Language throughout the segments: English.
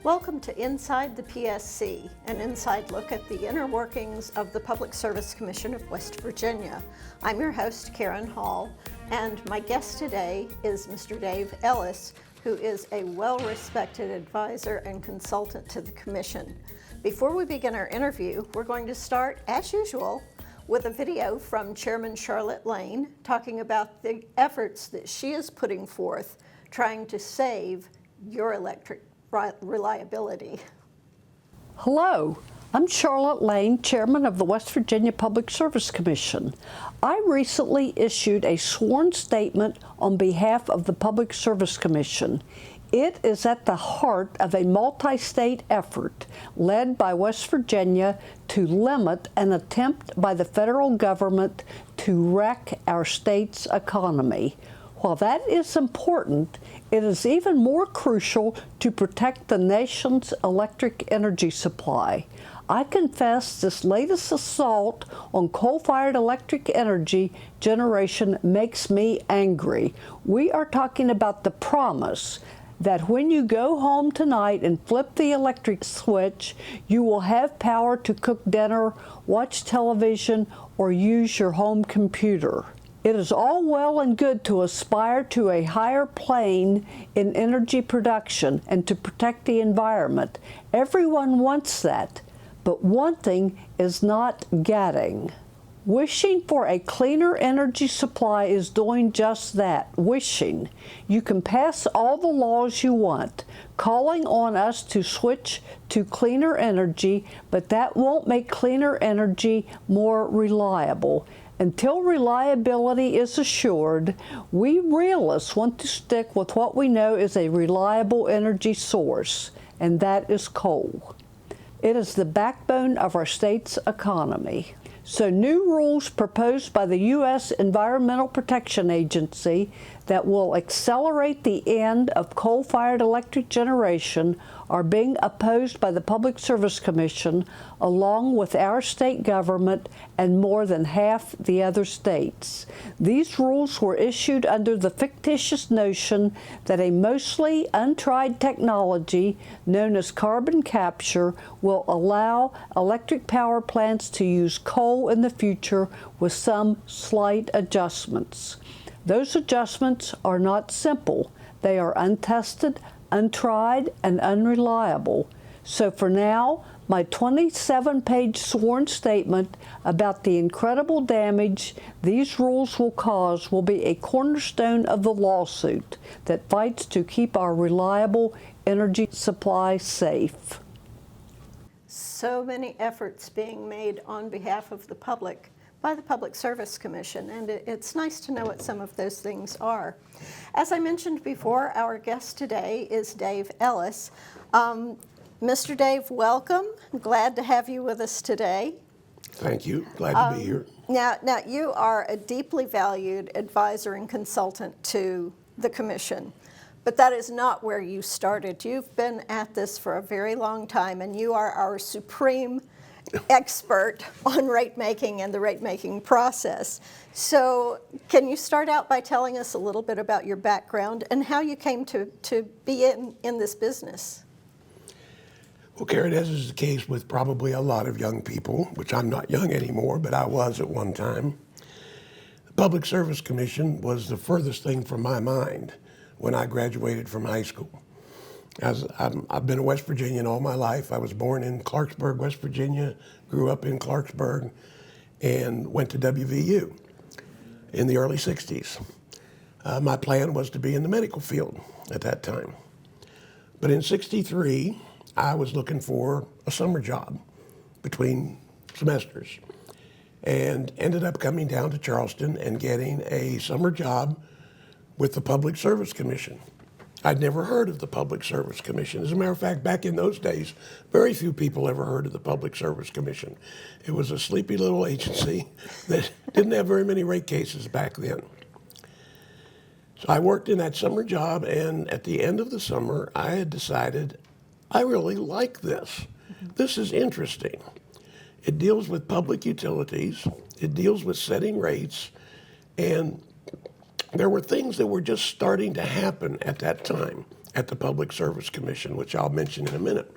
Welcome to Inside the PSC, an inside look at the inner workings of the Public Service Commission of West Virginia. I'm your host, Karen Hall, and my guest today is Mr. Dave Ellis, who is a well-respected advisor and consultant to the Commission. Before we begin our interview, we're going to start, as usual, with a video from Chairman Charlotte Lane talking about the efforts that she is putting forth trying to save your electric reliability. Hello, I'm Charlotte Lane, Chairman of the West Virginia Public Service Commission. I recently issued a sworn statement on behalf of the Public Service Commission. It is at the heart of a multi-state effort led by West Virginia to limit an attempt by the federal government to wreck our state's economy. While that is important, it is even more crucial to protect the nation's electric energy supply. I confess this latest assault on coal-fired electric energy generation makes me angry. We are talking about the promise that when you go home tonight and flip the electric switch, you will have power to cook dinner, watch television, or use your home computer. It is all well and good to aspire to a higher plane in energy production and to protect the environment. Everyone wants that, but wanting is not getting. Wishing for a cleaner energy supply is doing just that, wishing. You can pass all the laws you want, calling on us to switch to cleaner energy, but that won't make cleaner energy more reliable. Until reliability is assured, we realists want to stick with what we know is a reliable energy source, and that is coal. It is the backbone of our state's economy. So new rules proposed by the U.S. Environmental Protection Agency that will accelerate the end of coal-fired electric generation are being opposed by the Public Service Commission, along with our state government and more than half the other states. These rules were issued under the fictitious notion that a mostly untried technology known as carbon capture will allow electric power plants to use coal in the future with some slight adjustments. Those adjustments are not simple. They are untested, untried, and unreliable. So for now, my 27-page sworn statement about the incredible damage these rules will cause will be a cornerstone of the lawsuit that fights to keep our reliable energy supply safe. So many efforts being made on behalf of the public by the Public Service Commission, and it's nice to know what some of those things are. As I mentioned before, our guest today is Dave Ellis. Mr. Dave, welcome. I'm glad to have you with us today. Thank you. Glad to be here. Now, you are a deeply valued advisor and consultant to the Commission, but that is not where you started. You've been at this for a very long time, and you are our supreme expert on rate making and the rate making process. So can you start out by telling us a little bit about your background and how you came to be in this business? Well, Karen, as is the case with probably a lot of young people, which I'm not young anymore, but I was at one time, the Public Service Commission was the furthest thing from my mind when I graduated from high school. I've been a West Virginian all my life. I was born in Clarksburg, West Virginia, grew up in Clarksburg, and went to WVU in the early 60s. My plan was to be in the medical field at that time. But in 63, I was looking for a summer job between semesters and ended up coming down to Charleston and getting a summer job with the Public Service Commission. I'd never heard of the Public Service Commission. As a matter of fact, back in those days, very few people ever heard of the Public Service Commission. It was a sleepy little agency that didn't have very many rate cases back then. So I worked in that summer job, and at the end of the summer, I had decided, I really like this. This is interesting. It deals with public utilities. It deals with setting rates, and there were things that were just starting to happen at that time. at the Public Service Commission, which I'll mention in a minute.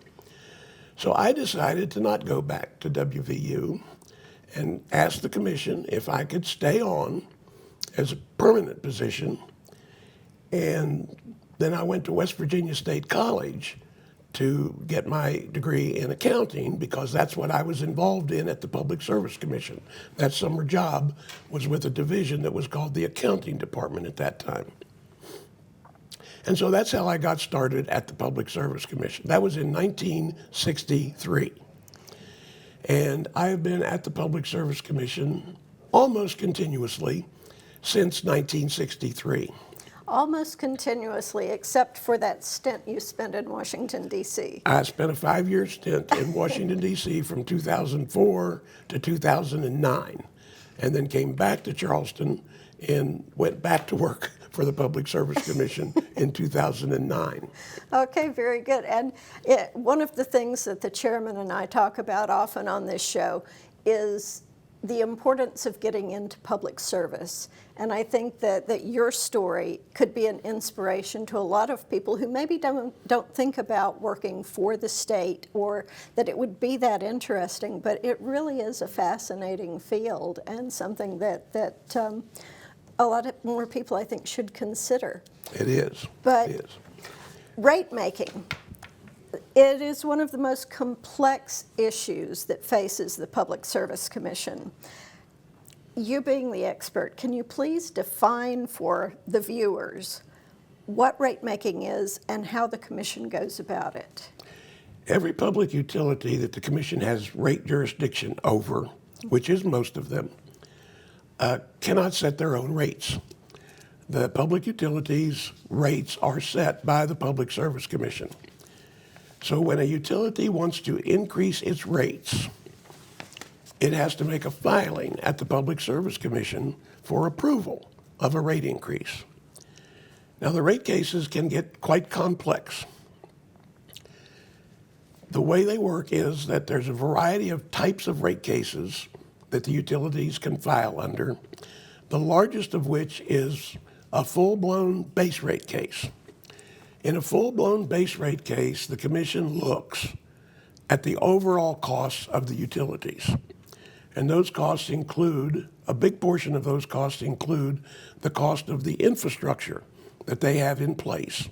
So I decided to not go back to WVU and asked the commission if I could stay on as a permanent position. And then I went to West Virginia State College to get my degree in accounting because that's what I was involved in at the Public Service Commission. That summer job was with a division that was called the accounting department at that time. And so that's how I got started at the Public Service Commission. That was in 1963. And I have been at the Public Service Commission almost continuously since 1963. Almost continuously, except for that stint you spent in Washington, D.C. I spent a 5-year stint in Washington, D.C. from 2004 to 2009, and then came back to Charleston and went back to work for the Public Service Commission in 2009. Okay, very good. And one of the things that the chairman and I talk about often on this show is the importance of getting into public service. And I think that your story could be an inspiration to a lot of people who maybe don't think about working for the state or that it would be that interesting, but it really is a fascinating field and something that a lot more people, I think, should consider. It is. But it is. Rate making, it is one of the most complex issues that faces the Public Service Commission. You being the expert, can you please define for the viewers what rate making is and how the commission goes about it? Every public utility that the commission has rate jurisdiction over, which is most of them, cannot set their own rates. The public utilities rates are set by the Public Service Commission. So when a utility wants to increase its rates, it has to make a filing at the Public Service Commission for approval of a rate increase. Now, the rate cases can get quite complex. The way they work is that there's a variety of types of rate cases that the utilities can file under, the largest of which is a full-blown base rate case. In a full-blown base rate case, the commission looks at the overall costs of the utilities. And those costs include, a big portion of those costs include the cost of the infrastructure that they have in place.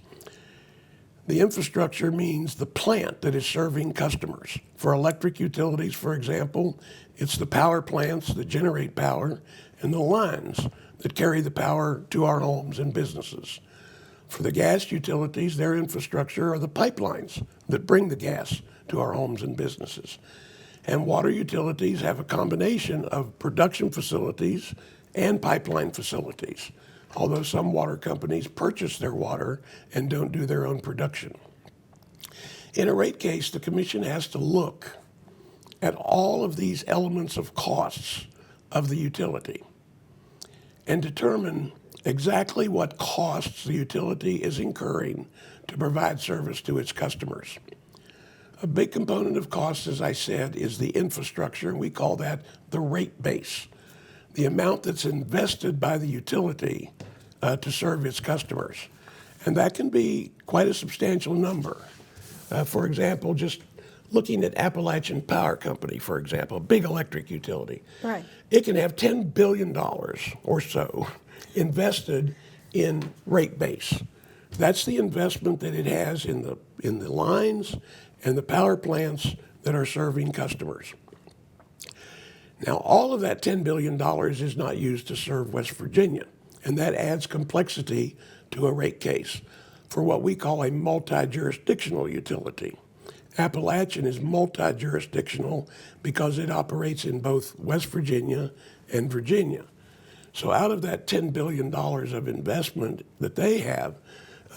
The infrastructure means the plant that is serving customers. For electric utilities, for example, it's the power plants that generate power and the lines that carry the power to our homes and businesses. For the gas utilities, their infrastructure are the pipelines that bring the gas to our homes and businesses. And water utilities have a combination of production facilities and pipeline facilities, although some water companies purchase their water and don't do their own production. In a rate case, the commission has to look at all of these elements of costs of the utility and determine exactly what costs the utility is incurring to provide service to its customers. A big component of costs, as I said, is the infrastructure, and we call that the rate base, the amount that's invested by the utility to serve its customers. And that can be quite a substantial number. For example, just looking at Appalachian Power Company, for example, a big electric utility. Right. It can have $10 billion or so invested in rate base. That's the investment that it has in the lines and the power plants that are serving customers. Now, all of that $10 billion is not used to serve West Virginia, and that adds complexity to a rate case for what we call a multi-jurisdictional utility. Appalachian is multi-jurisdictional because it operates in both West Virginia and Virginia. So out of that $10 billion of investment that they have,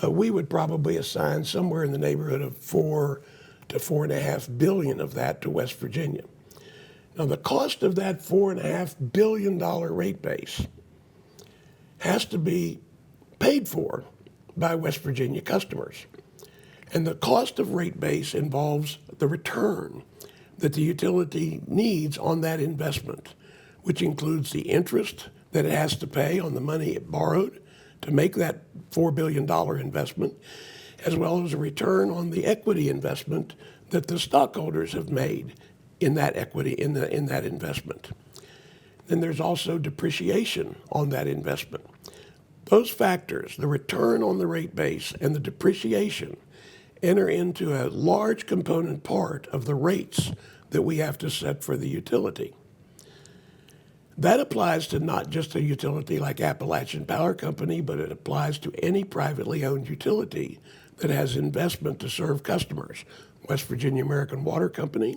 we would probably assign somewhere in the neighborhood of $4 to $4.5 billion of that to West Virginia. Now, the cost of that $4.5 billion rate base has to be paid for by West Virginia customers. And the cost of rate base involves the return that the utility needs on that investment, which includes the interest that it has to pay on the money it borrowed to make that $4 billion investment. as well as a return on the equity investment that the stockholders have made in that equity, in that investment. Then there's also depreciation on that investment. Those factors, the return on the rate base and the depreciation, enter into a large component part of the rates that we have to set for the utility. That applies to not just a utility like Appalachian Power Company, but it applies to any privately owned utility that has investment to serve customers. West Virginia American Water Company,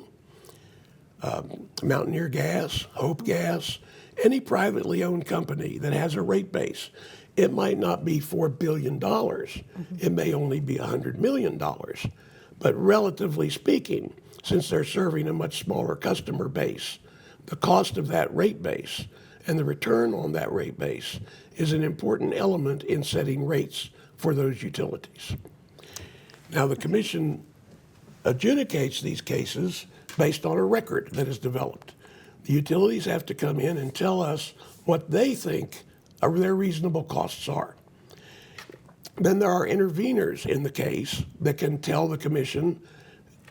Mountaineer Gas, Hope Gas, any privately owned company that has a rate base. It might not be $4 billion. It may only be $100 million. But relatively speaking, since they're serving a much smaller customer base, the cost of that rate base and the return on that rate base is an important element in setting rates for those utilities. Now, the Commission adjudicates these cases based on a record that is developed. The utilities have to come in and tell us what they think their reasonable costs are. Then there are interveners in the case that can tell the Commission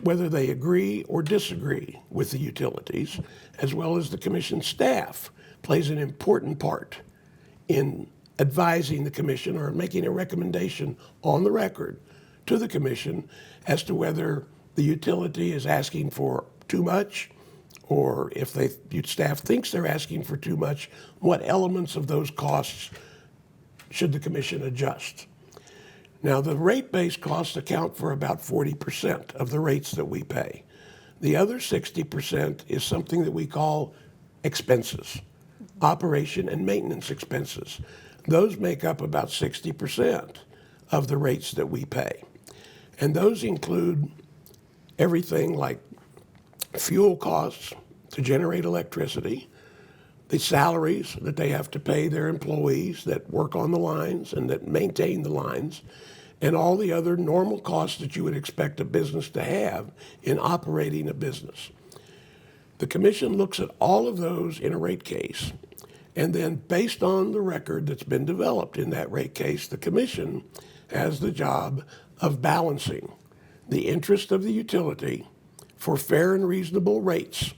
whether they agree or disagree with the utilities, as well as the Commission staff plays an important part in advising the Commission or making a recommendation on the record to the Commission as to whether the utility is asking for too much, or if staff thinks they're asking for too much, what elements of those costs should the Commission adjust. Now, the rate-based costs account for about 40% of the rates that we pay. The other 60% is something that we call expenses, operation and maintenance expenses. Those make up about 60% of the rates that we pay. And those include everything like fuel costs to generate electricity, the salaries that they have to pay their employees that work on the lines and that maintain the lines, and all the other normal costs that you would expect a business to have in operating a business. The Commission looks at all of those in a rate case, and then based on the record that's been developed in that rate case, the Commission has the job of balancing the interest of the utility for fair and reasonable rates,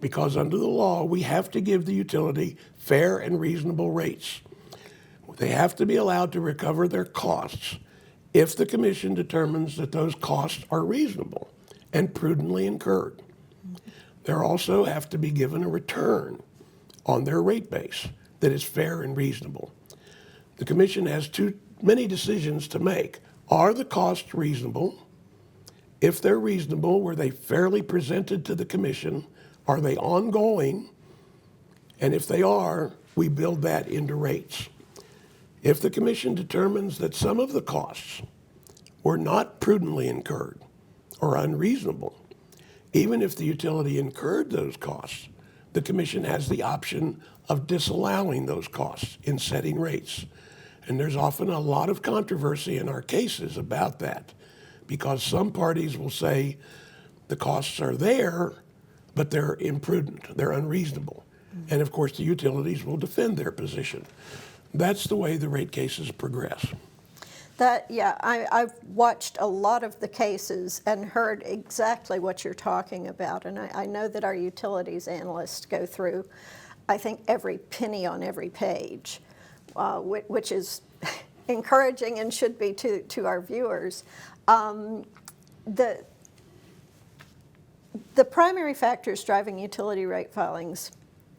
because under the law, we have to give the utility fair and reasonable rates. They have to be allowed to recover their costs if the Commission determines that those costs are reasonable and prudently incurred. They also have to be given a return on their rate base that is fair and reasonable. The Commission has too many decisions to make. Are the costs reasonable? If they're reasonable, were they fairly presented to the Commission? Are they ongoing? And if they are, we build that into rates. If the Commission determines that some of the costs were not prudently incurred or unreasonable, even if the utility incurred those costs, the Commission has the option of disallowing those costs in setting rates. And there's often a lot of controversy in our cases about that, because some parties will say the costs are there, but they're imprudent, they're unreasonable. And of course, the utilities will defend their position. That's the way the rate cases progress. I've watched a lot of the cases and heard exactly what you're talking about. And I know that our utilities analysts go through, I think, every penny on every page, which is encouraging and should be to our viewers. The primary factors driving utility rate filings,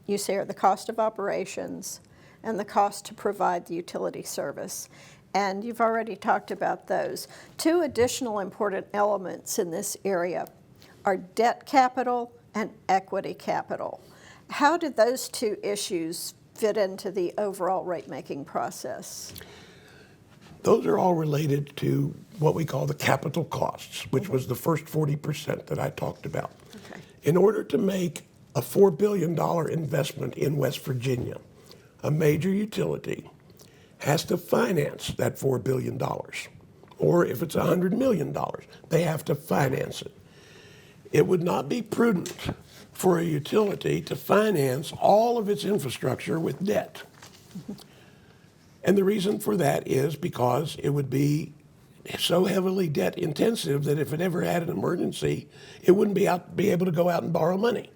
you say, are the cost of operations and the cost to provide the utility service. And you've already talked about those. Two additional important elements in this area are debt capital and equity capital. How do those two issues fit into the overall rate-making process? Those are all related to what we call the capital costs, which was the first 40% that I talked about. Okay. In order to make a $4 billion investment in West Virginia, a major utility has to finance that $4 billion. Or if it's $100 million, they have to finance it. It would not be prudent for a utility to finance all of its infrastructure with debt. And the reason for that is because it would be so heavily debt intensive that if it ever had an emergency, it wouldn't be able to go out and borrow money.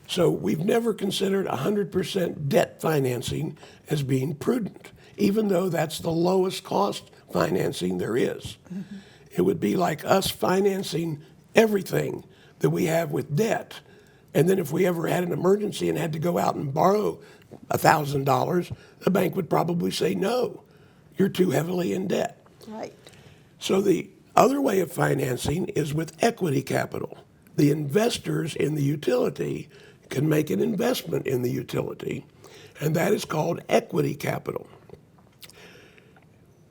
So we've never considered 100% debt financing as being prudent, even though that's the lowest cost financing there is. Mm-hmm. It would be like us financing everything that we have with debt. And then if we ever had an emergency and had to go out and borrow $1,000, the bank would probably say, no, you're too heavily in debt. Right. So the other way of financing is with equity capital. The investors in the utility can make an investment in the utility, and that is called equity capital.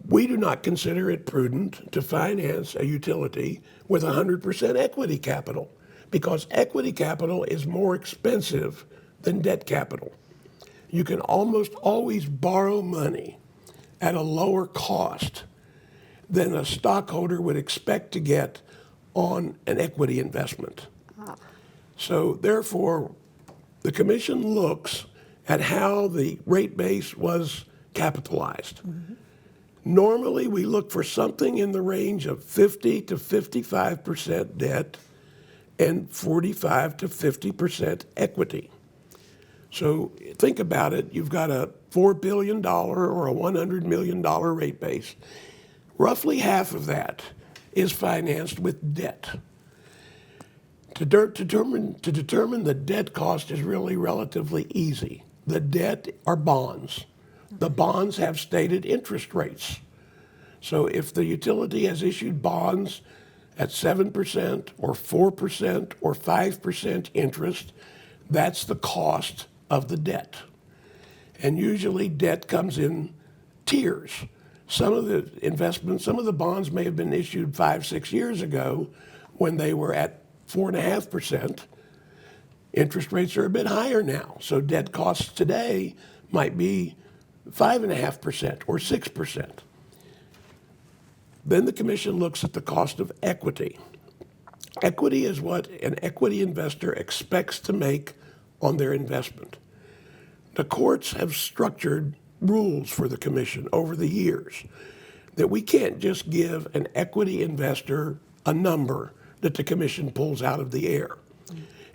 We do not consider it prudent to finance a utility with 100% equity capital because equity capital is more expensive than debt capital. You can almost always borrow money at a lower cost than a stockholder would expect to get on an equity investment. So therefore, the commission looks at how the rate base was capitalized. Mm-hmm. Normally, we look for something in the range of 50 to 55% debt and 45 to 50% equity. So think about it. You've got a $4 billion or a $100 million rate base. Roughly half of that is financed with debt. To determine the debt cost is really relatively easy. The debt are bonds. The bonds have stated interest rates. So if the utility has issued bonds at 7% or 4% or 5% interest, that's the cost of the debt. And usually debt comes in tiers. Some of the investments, some of the bonds may have been issued 5-6 years ago when they were at 4.5%. Interest rates are a bit higher now. So debt costs today might be 5.5% or 6%. Then the commission looks at the cost of equity. Equity is what an equity investor expects to make on their investment. The courts have structured rules for the commission over the years that we can't just give an equity investor a number that the commission pulls out of the air.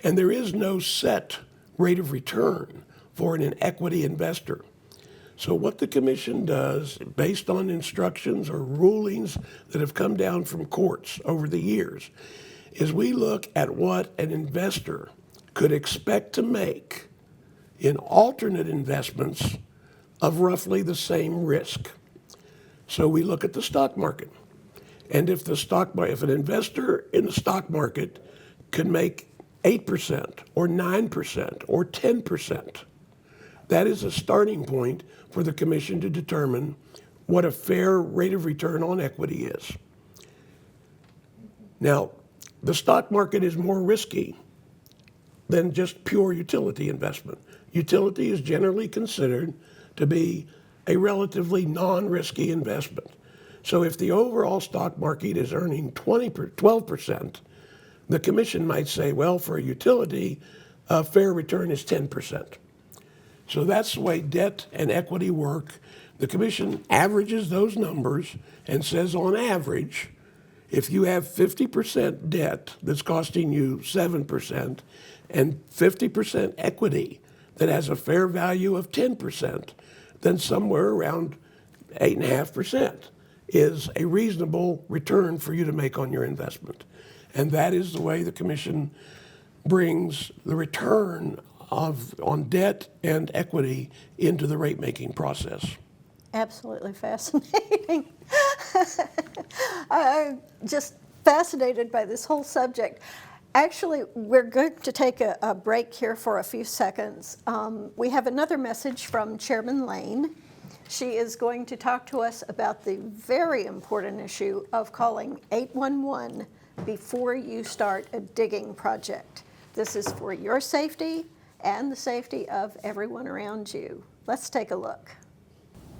And there is no set rate of return for an equity investor. So what the commission does, based on instructions or rulings that have come down from courts over the years, is we look at what an investor could expect to make in alternate investments of roughly the same risk. So we look at the stock market. And if an investor in the stock market could make 8% or 9% or 10%, that is a starting point for the commission to determine what a fair rate of return on equity is. Now, the stock market is more risky than just pure utility investment. Utility is generally considered to be a relatively non-risky investment. So if the overall stock market is earning 12%, the commission might say, well, for a utility, a fair return is 10%. So that's the way debt and equity work. The commission averages those numbers and says on average, if you have 50% debt that's costing you 7% and 50% equity that has a fair value of 10%, then somewhere around 8.5% is a reasonable return for you to make on your investment. And that is the way the commission brings the return on debt and equity into the rate-making process. Absolutely fascinating. I'm just fascinated by this whole subject. Actually, we're going to take a break here for a few seconds. We have another message from Chairman Lane. She is going to talk to us about the very important issue of calling 811 before you start a digging project. This is for your safety and the safety of everyone around you. Let's take a look.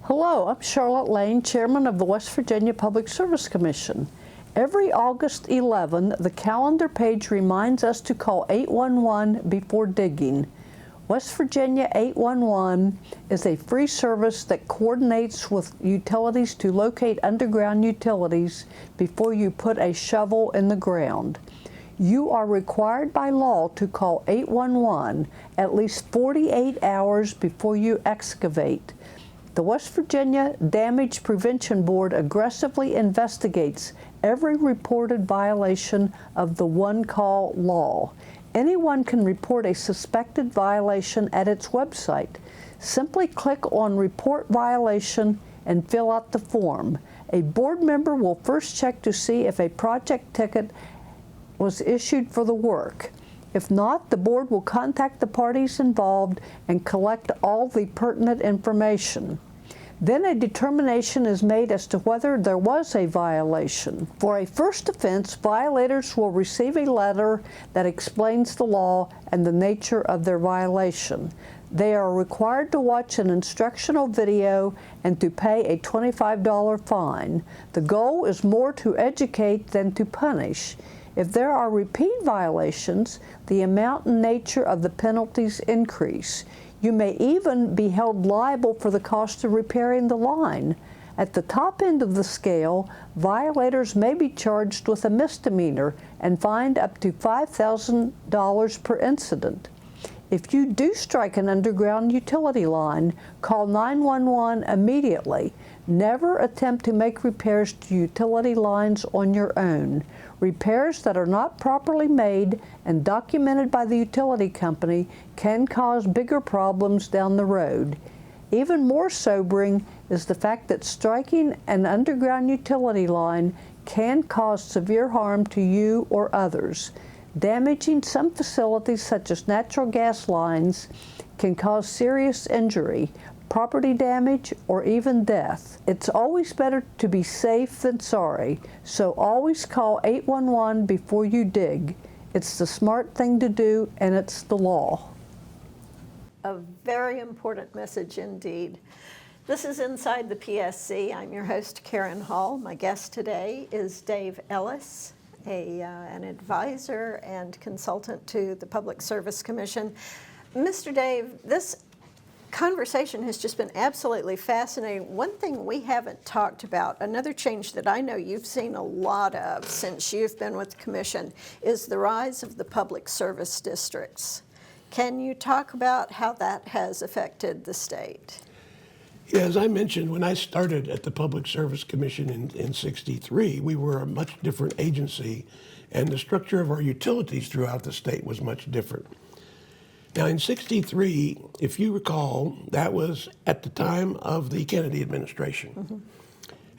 Hello, I'm Charlotte Lane, Chairman of the West Virginia Public Service Commission. Every August 11, the calendar page reminds us to call 811 before digging. West Virginia 811 is a free service that coordinates with utilities to locate underground utilities before you put a shovel in the ground. You are required by law to call 811 at least 48 hours before you excavate. The West Virginia Damage Prevention Board aggressively investigates every reported violation of the one-call law. Anyone can report a suspected violation at its website. Simply click on Report Violation and fill out the form. A board member will first check to see if a project ticket was issued for the work. If not, the board will contact the parties involved and collect all the pertinent information. Then a determination is made as to whether there was a violation. For a first offense, violators will receive a letter that explains the law and the nature of their violation. They are required to watch an instructional video and to pay a $25 fine. The goal is more to educate than to punish. If there are repeat violations, the amount and nature of the penalties increase. You may even be held liable for the cost of repairing the line. At the top end of the scale, violators may be charged with a misdemeanor and fined up to $5,000 per incident. If you do strike an underground utility line, call 911 immediately. Never attempt to make repairs to utility lines on your own. Repairs that are not properly made and documented by the utility company can cause bigger problems down the road. Even more sobering is the fact that striking an underground utility line can cause severe harm to you or others. Damaging some facilities, such as natural gas lines, can cause serious injury, property damage, or even death. It's always better to be safe than sorry, so always call 811 before you dig. It's the smart thing to do, and it's the law. A very important message indeed. This is Inside the PSC. I'm your host, Karen Hall. My guest today is Dave Ellis, an advisor and consultant to the Public Service Commission. Mr. Dave, this conversation has just been absolutely fascinating. One thing we haven't talked about, another change that I know you've seen a lot of since you've been with the Commission, is the rise of the public service districts. Can you talk about how that has affected the state? Yeah, as I mentioned, when I started at the Public Service Commission in 63, we were a much different agency, and the structure of our utilities throughout the state was much different. Now, in 63, if you recall, that was at the time of the Kennedy administration. Mm-hmm.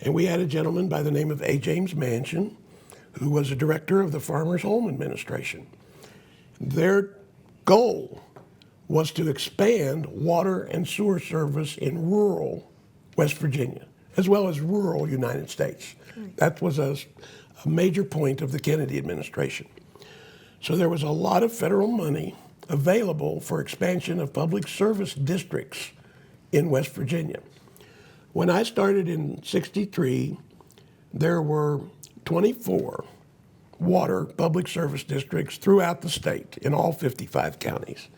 And we had a gentleman by the name of A. James Manchin, who was a director of the Farmers Home Administration. Their goal was to expand water and sewer service in rural West Virginia, as well as rural United States. Right. That was a major point of the Kennedy administration. So there was a lot of federal money available for expansion of public service districts in West Virginia. When I started in 63, there were 24 water public service districts throughout the state in all 55 counties.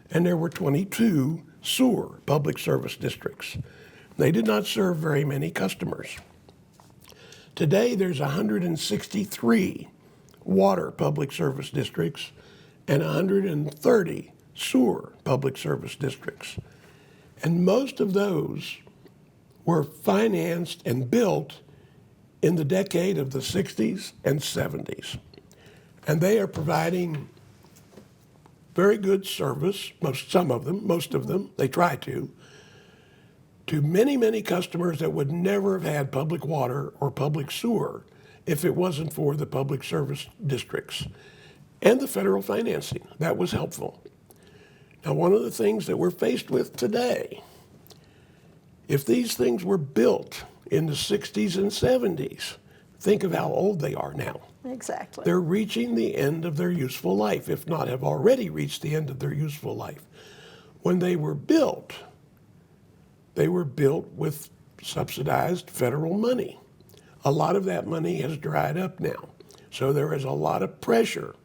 And there were 22 sewer public service districts. They did not serve very many customers. Today, there's 163 water public service districts and 130 sewer public service districts. And most of those were financed and built in the decade of the 60s and 70s. And they are providing very good service, most of them, they try to many, many customers that would never have had public water or public sewer if it wasn't for the public service districts and the federal financing. That was helpful. Now, one of the things that we're faced with today, if these things were built in the 60s and 70s, think of how old they are now. Exactly. They're reaching the end of their useful life, if not have already reached the end of their useful life. When they were built with subsidized federal money. A lot of that money has dried up now. So there is a lot of pressure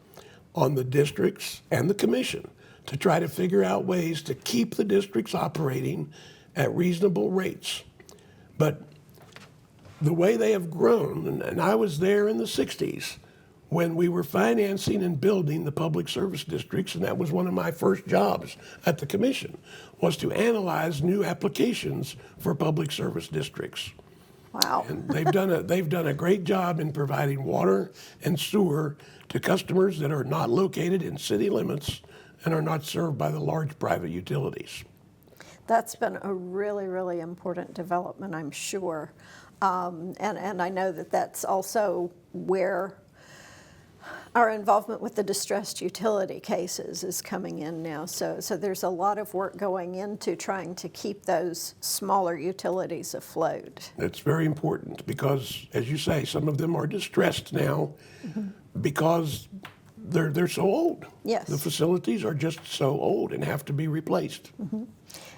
on the districts and the commission to try to figure out ways to keep the districts operating at reasonable rates. But the way they have grown, and I was there in the 60s when we were financing and building the public service districts, and that was one of my first jobs at the commission, was to analyze new applications for public service districts. Wow. And they've done a great job in providing water and sewer to customers that are not located in city limits and are not served by the large private utilities. That's been a really, really important development, I'm sure. And I know that that's also where our involvement with the distressed utility cases is coming in now. So there's a lot of work going into trying to keep those smaller utilities afloat. It's very important because, as you say, some of them are distressed now because they're so old. Yes. The facilities are just so old and have to be replaced.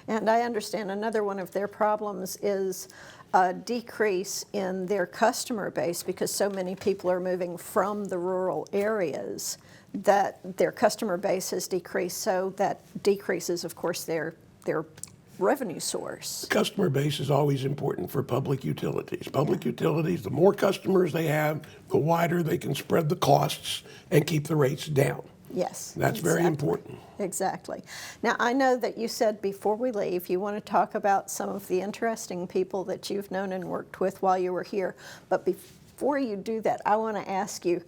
And I understand another one of their problems is a decrease in their customer base because so many people are moving from the rural areas that their customer base has decreased, so that decreases, of course, their revenue source. Customer base is always important for public utilities. Public utilities, the more customers they have, the wider they can spread the costs and keep the rates down. Yes. That's very important. Exactly. Now, I know that you said before we leave you want to talk about some of the interesting people that you've known and worked with while you were here. But before you do that, I want to ask you,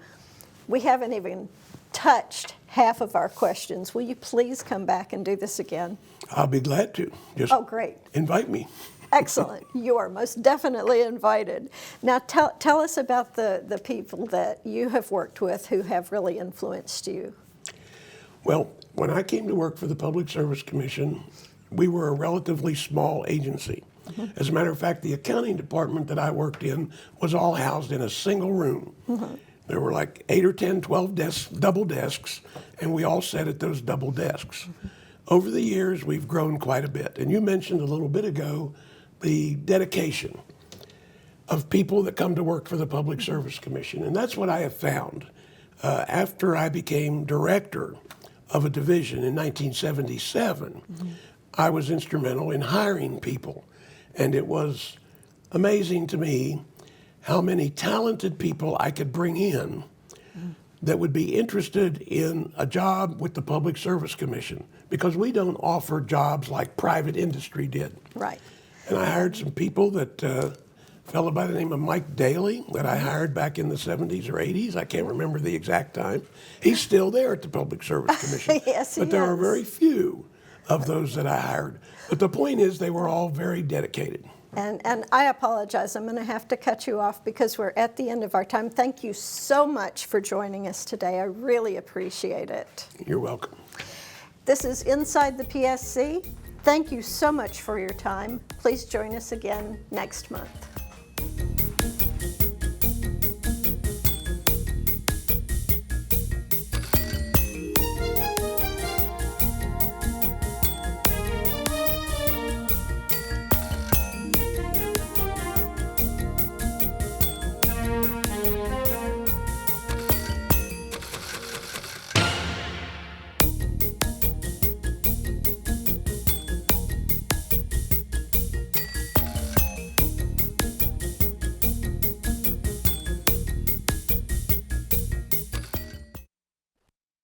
we haven't even touched half of our questions. Will you please come back and do this again? I'll be glad to. Just Great. invite me. Excellent. You are most definitely invited. Now, tell us about the people that you have worked with who have really influenced you. Well, when I came to work for the Public Service Commission, we were a relatively small agency. As a matter of fact, the accounting department that I worked in was all housed in a single room. There were like 8 or 10, 12 desks, double desks, and we all sat at those double desks. Over the years, we've grown quite a bit. And you mentioned a little bit ago the dedication of people that come to work for the Public Service Commission. And that's what I have found. After I became director of a division in 1977, I was instrumental in hiring people. And it was amazing to me how many talented people I could bring in that would be interested in a job with the Public Service Commission, because we don't offer jobs like private industry did. Right. And I hired some people that a fellow by the name of Mike Daly that I hired back in the 70s or 80s. I can't remember the exact time. He's still there at the Public Service Commission. Yes, he but there are is. very few of those that I hired. But the point is they were all very dedicated. And I apologize. I'm going to have to cut you off because we're at the end of our time. Thank you so much for joining us today. I really appreciate it. You're welcome. This is Inside the PSC. Thank you so much for your time. Please join us again next month.